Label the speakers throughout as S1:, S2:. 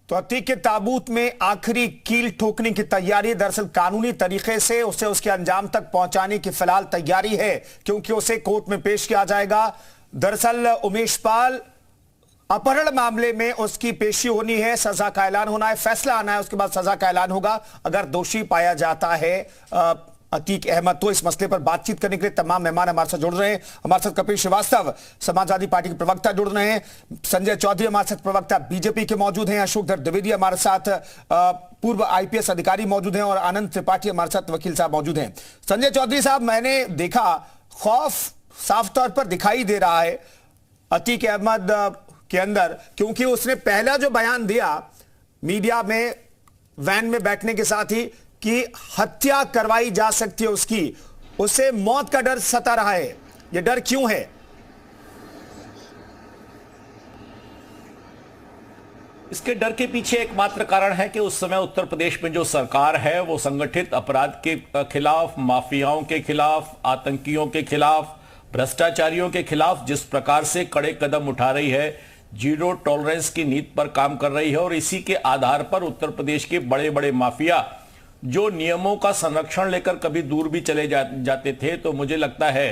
S1: तो अतीक के ताबूत में आखिरी कील ठोकने की तैयारी, दरअसल कानूनी तरीके से उसे उसके अंजाम तक पहुंचाने की फिलहाल तैयारी है, क्योंकि उसे कोर्ट में पेश किया जाएगा। दरअसल उमेश पाल अपहरण मामले में उसकी पेशी होनी है, सजा का ऐलान होना है, फैसला आना है, उसके बाद सजा का ऐलान होगा। अगर दोषी पाया जाता है अतीक अहमद तो इस मसले पर बातचीत करने के लिए तमाम मेहमान हमारे साथ जुड़ रहे हैं। हमारे साथ कपिल श्रीवास्तव समाजवादी पार्टी के प्रवक्ता जुड़ रहे हैं, संजय चौधरी हमारे साथ प्रवक्ता बीजेपी के मौजूद हैं, अशोकधर द्विवेदी हमारे साथ पूर्व आईपीएस अधिकारी मौजूद हैं और आनंद त्रिपाठी हमारे साथ वकील साहब मौजूद हैं। संजय चौधरी साहब, मैंने देखा खौफ साफ तौर पर दिखाई दे रहा है अतीक अहमद के अंदर, क्योंकि उसने पहला जो बयान दिया मीडिया में वैन में बैठने के साथ ही कि हत्या करवाई जा सकती है उसकी, उसे मौत का डर सता रहा है। यह डर क्यों है?
S2: इसके डर के पीछे एकमात्र कारण है कि उस समय उत्तर प्रदेश में जो सरकार है वो संगठित अपराध के खिलाफ, माफियाओं के खिलाफ, आतंकियों के खिलाफ, भ्रष्टाचारियों के खिलाफ जिस प्रकार से कड़े कदम उठा रही है, जीरो टॉलरेंस की नीति पर काम कर रही है। और इसी के आधार पर उत्तर प्रदेश के बड़े बड़े माफिया जो नियमों का संरक्षण लेकर कभी दूर भी चले जाते थे, तो मुझे लगता है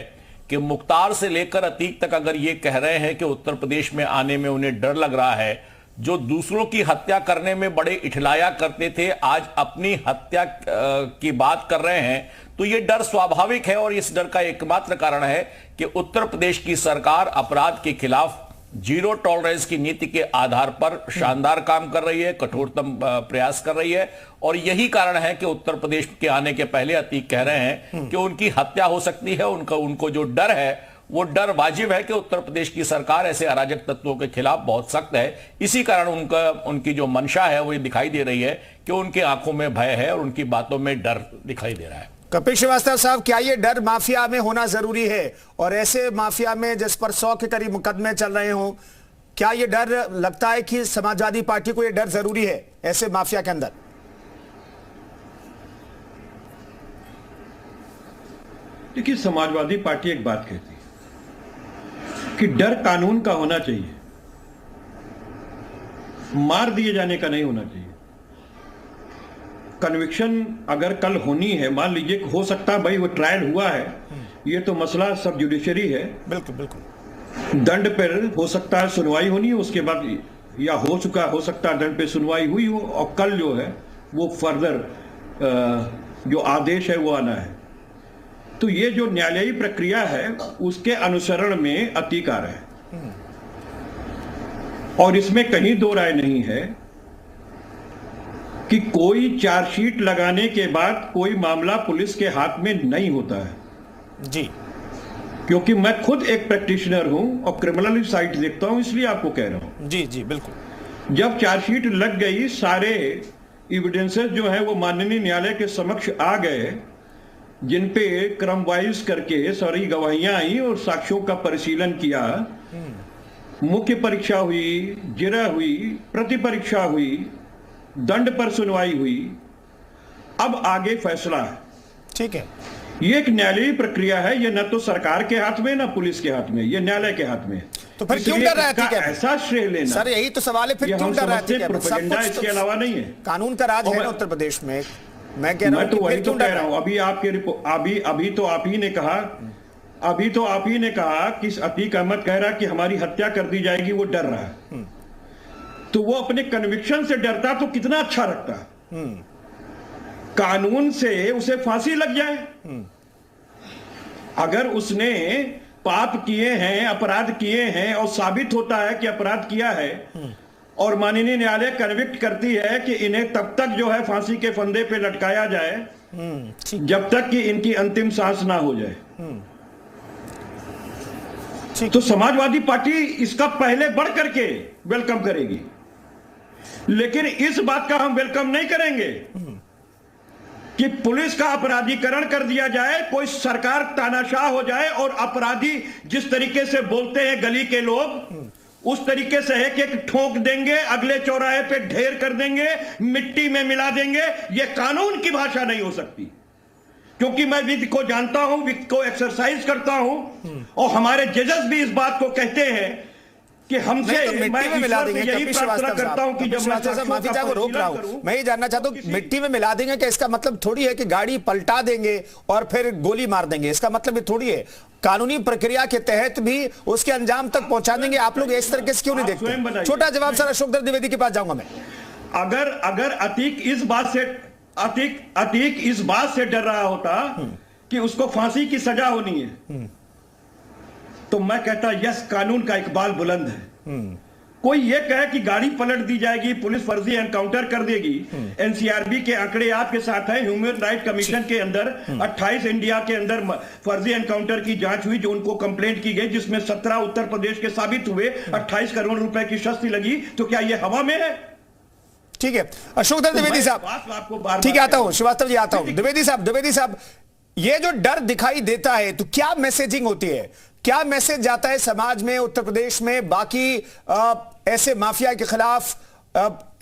S2: कि मुख्तार से लेकर अतीक तक अगर ये कह रहे हैं कि उत्तर प्रदेश में आने में उन्हें डर लग रहा है, जो दूसरों की हत्या करने में बड़े इठलाया करते थे आज अपनी हत्या की बात कर रहे हैं, तो ये डर स्वाभाविक है। और इस डर का एकमात्र कारण है कि उत्तर प्रदेश की सरकार अपराध के खिलाफ जीरो टॉलरेंस की नीति के आधार पर शानदार काम कर रही है, कठोरतम प्रयास कर रही है। और यही कारण है कि उत्तर प्रदेश के आने के पहले अतीक कह रहे हैं कि उनकी हत्या हो सकती है। उनको जो डर है वो डर वाजिब है कि उत्तर प्रदेश की सरकार ऐसे अराजक तत्वों के खिलाफ बहुत सख्त है। इसी कारण उनकी जो मंशा है वो ये दिखाई दे रही है कि उनकी आंखों में भय है और उनकी बातों में डर दिखाई दे रहा है।
S1: कपिल श्रीवास्तव साहब, क्या ये डर माफिया में होना जरूरी है? और ऐसे माफिया में जिस पर 100 के करीब मुकदमे चल रहे हों, क्या ये डर लगता है कि समाजवादी पार्टी को ये डर जरूरी है ऐसे माफिया के अंदर?
S3: देखिए, समाजवादी पार्टी एक बात कहती है कि डर कानून का होना चाहिए, मार दिए जाने का नहीं होना चाहिए। कन्विक्शन अगर कल होनी है, मान लीजिए हो सकता है भाई वो ट्रायल हुआ है, ये तो मसला सब जुडिशरी है,
S1: बिल्कुल बिल्कुल,
S3: दंड पर हो सकता है सुनवाई होनी है, उसके बाद या हो सकता है दंड पे सुनवाई हुई हो और कल जो है वो फर्दर जो आदेश है वो आना है। तो ये जो न्यायालयी प्रक्रिया है उसके अनुसरण में अतीक आ रहे हैं और इसमें कहीं दो राय नहीं है कि कोई चार्जशीट लगाने के बाद कोई मामला पुलिस के हाथ में नहीं होता है
S1: जी।
S3: क्योंकि मैं खुद एक प्रैक्टिशनर हूं और क्रिमिनल साइट देखता हूं, इसलिए आपको कह रहा हूं।
S1: जी जी बिल्कुल।
S3: जब चार्जशीट लग गई, सारे एविडेंसेस जो है वो माननीय न्यायालय के समक्ष आ गए, जिन पे क्रम वाइज करके सारी गवाहियां आई और साक्ष्यों का परिशीलन किया, मुख्य परीक्षा हुई, जिरह हुई, प्रति परीक्षा हुई, दंड पर सुनवाई हुई, अब आगे फैसला है।
S1: ठीक है,
S3: ये एक न्यायालयी प्रक्रिया है, ये न तो सरकार के हाथ में न पुलिस के हाथ में, ये न्यायालय के हाथ में।
S1: तो फिर क्यों डर रहा है?
S3: ऐसा श्रेय लेना
S1: सर, यही तो सवाल है, फिर क्यों डर रहा है?
S3: प्रोपेगेंडा इसके अलावा नहीं है।
S1: कानून का राज है ना उत्तर प्रदेश में। मैं
S3: तो वही तो कह रहा हूं। अभी आपके अभी तो आप ही ने कहा कि अतीक अहमद कह रहा कि हमारी हत्या कर दी जाएगी, वो डर रहा है। तो वो अपने कन्विक्शन से डरता तो कितना अच्छा रखता। कानून से उसे फांसी लग जाए। अगर उसने पाप किए हैं, अपराध किए हैं और साबित होता है कि अपराध किया है और माननीय न्यायालय कन्विक्ट करती है कि इन्हें तब तक जो है फांसी के फंदे पे लटकाया जाए जब तक कि इनकी अंतिम सांस ना हो जाए, तो समाजवादी पार्टी इसका पहले बढ़ करके वेलकम करेगी। लेकिन इस बात का हम वेलकम नहीं करेंगे कि पुलिस का अपराधीकरण कर दिया जाए, कोई सरकार तानाशाह हो जाए और अपराधी जिस तरीके से बोलते हैं गली के लोग, उस तरीके से है कि ठोक देंगे, अगले चौराहे पे ढेर कर देंगे, मिट्टी में मिला देंगे। यह कानून की भाषा नहीं हो सकती, क्योंकि मैं विधि को जानता हूं, विधि को एक्सरसाइज करता हूं और हमारे जजेस भी इस बात को कहते हैं कि हमसे
S1: नहीं, तो मिट्टी में मिला देंगे।
S3: यही प्रार्थना करता हूं कि जब मैं
S1: माफी चाहे रोक रहा हूं, मैं ये जानना चाहता हूं मिट्टी में मिला देंगे कि इसका मतलब थोड़ी है कि गाड़ी पलटा देंगे और फिर गोली मार देंगे, इसका मतलब ये थोड़ी है। कानूनी प्रक्रिया के तहत भी उसके अंजाम तक पहुंचा देंगे। आप लोग इस तरीके से क्यों नहीं देखते? छोटा जवाब सर अशोक द्विवेदी के पास जाऊंगा मैं।
S3: अगर अतीक इस बात से डर रहा होता कि उसको फांसी की सजा होनी है, तो मैं कहता यस, कानून का इकबाल बुलंद है। कोई ये कहे कि गाड़ी पलट दी जाएगी, पुलिस फर्जी एनकाउंटर कर देगी। एनसीआरबी के आंकड़े आपके साथ है। ह्यूमन राइट कमीशन के अंदर 28 इंडिया के अंदर फर्जी एनकाउंटर की जांच हुई, जो उनको कंप्लेंट की गई, जिसमें 17 उत्तर प्रदेश के साबित हुए। 28 करोड़ रुपए की क्षति लगी। तो क्या ये हवा में है?
S1: ठीक है अशोक द्विवेदी साहब, ठीक है आता हूं, श्रीवास्तव जी आता हूं। द्विवेदी साहब, ये जो डर दिखाई देता है तो क्या मैसेजिंग होती है, क्या मैसेज जाता है समाज में, उत्तर प्रदेश में, बाकी ऐसे माफिया के खिलाफ,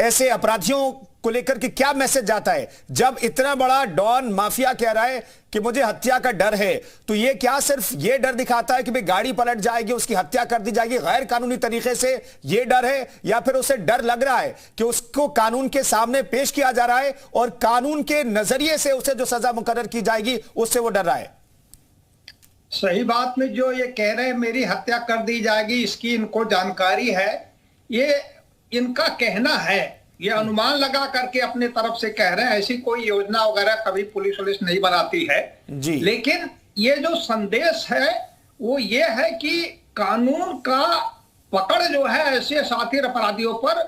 S1: ऐसे अपराधियों को लेकर के क्या मैसेज जाता है जब इतना बड़ा डॉन माफिया कह रहा है कि मुझे हत्या का डर है? तो ये क्या सिर्फ ये डर दिखाता है कि भाई गाड़ी पलट जाएगी, उसकी हत्या कर दी जाएगी गैर कानूनी तरीके से, ये डर है, या फिर उसे डर लग रहा है कि उसको कानून के सामने पेश किया जा रहा है और कानून के नजरिए से उसे जो सजा मुकर्रर की जाएगी उससे वो डर रहा है?
S4: सही बात में जो ये कह रहे हैं मेरी हत्या कर दी जाएगी, इसकी इनको जानकारी है, ये इनका कहना है, ये अनुमान लगा करके अपने तरफ से कह रहे हैं। ऐसी कोई योजना वगैरह कभी पुलिस नहीं बनाती है
S1: जी।
S4: लेकिन ये जो संदेश है वो ये है कि कानून का पकड़ जो है ऐसे शातिर अपराधियों पर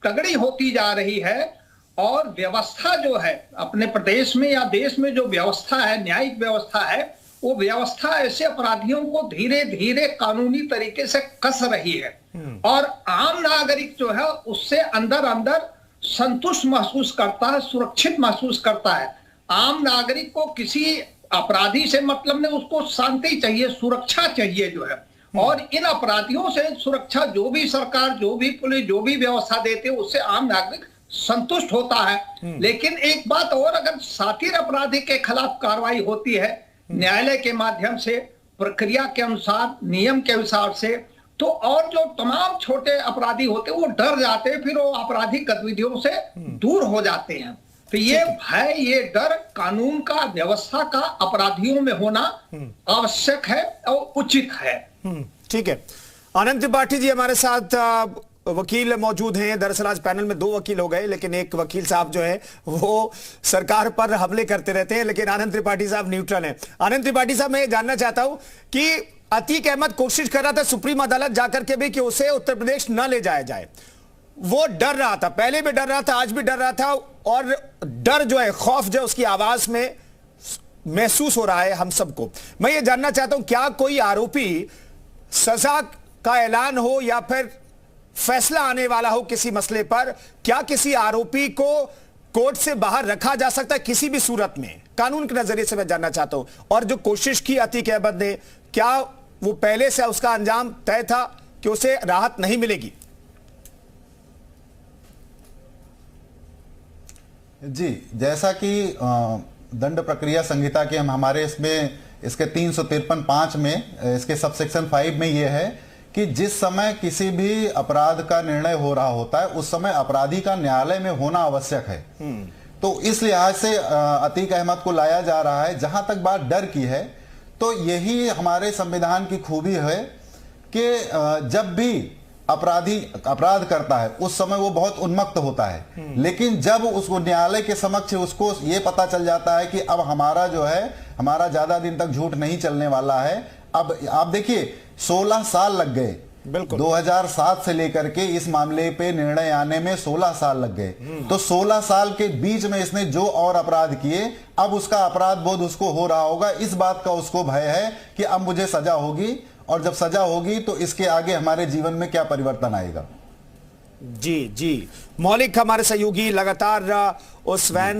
S4: तगड़ी होती जा रही है, और व्यवस्था जो है अपने प्रदेश में या देश में जो व्यवस्था है, न्यायिक व्यवस्था है, वो व्यवस्था ऐसे अपराधियों को धीरे धीरे कानूनी तरीके से कस रही है, और आम नागरिक जो है उससे अंदर अंदर संतुष्ट महसूस करता है, सुरक्षित महसूस करता है। आम नागरिक को किसी अपराधी से मतलब नहीं, उसको शांति चाहिए, सुरक्षा चाहिए जो है, और इन अपराधियों से सुरक्षा जो भी सरकार, जो भी पुलिस, जो भी व्यवस्था देते है, उससे आम नागरिक संतुष्ट होता है। लेकिन एक बात और, अगर शातिर अपराधी के खिलाफ कार्रवाई होती है न्यायालय के माध्यम से, प्रक्रिया के अनुसार, नियम के अनुसार से, तो और जो तमाम छोटे अपराधी होते हैं वो डर जाते हैं, फिर वो आपराधिक गतिविधियों से दूर हो जाते हैं। तो ये भय, ये डर कानून का, व्यवस्था का अपराधियों में होना आवश्यक है और उचित है।
S1: ठीक है। आनंद त्रिपाठी जी हमारे साथ वकील मौजूद हैं। दरअसल आज पैनल में 2 वकील हो गए, लेकिन एक वकील साहब जो है वो सरकार पर हमले करते रहते हैं, लेकिन आनंद त्रिपाठी साहब न्यूट्रल हैं। आनंद त्रिपाठी साहब, मैं ये जानना चाहता हूं कि अतीक अहमद कोशिश कर रहा था सुप्रीम अदालत जाकर के भी कि उसे उत्तर प्रदेश न ले जाया जाए। वो डर रहा था, पहले भी डर रहा था, आज भी डर रहा था, और डर जो है, खौफ जो है उसकी आवाज में महसूस हो रहा है हम सबको। मैं ये जानना चाहता हूं क्या कोई आरोपी सजा का ऐलान हो या फिर फैसला आने वाला हो किसी मसले पर, क्या किसी आरोपी को कोर्ट से बाहर रखा जा सकता है किसी भी सूरत में? कानून के नजरिए से मैं जानना चाहता हूं। और जो कोशिश की अतीक अहमद ने, क्या वो पहले से उसका अंजाम तय था कि उसे राहत नहीं मिलेगी?
S5: जी, जैसा कि दंड प्रक्रिया संहिता के हमारे इसमें इसके 353(5) में इसके सबसेक्शन 5 में यह है कि जिस समय किसी भी अपराध का निर्णय हो रहा होता है उस समय अपराधी का न्यायालय में होना आवश्यक है। तो इस लिहाज से अतीक अहमद को लाया जा रहा है। जहां तक बात डर की है, तो यही हमारे संविधान की खूबी है कि जब भी अपराधी अपराध करता है उस समय वो बहुत उन्मत्त होता है, लेकिन जब उसको न्यायालय के समक्ष उसको ये पता चल जाता है कि अब हमारा जो है, हमारा ज्यादा दिन तक झूठ नहीं चलने वाला है। अब आप देखिए 16 साल लग गए,
S1: बिल्कुल
S5: 2007 से लेकर के इस मामले पे निर्णय आने में 16 साल लग गए। तो 16 साल के बीच में इसने जो और अपराध किए, अब उसका अपराध बोध उसको हो रहा होगा। इस बात का उसको भय है कि अब मुझे सजा होगी, और जब सजा होगी तो इसके आगे हमारे जीवन में क्या परिवर्तन आएगा।
S1: जी जी, मौलिक हमारे सहयोगी लगातार उस वैन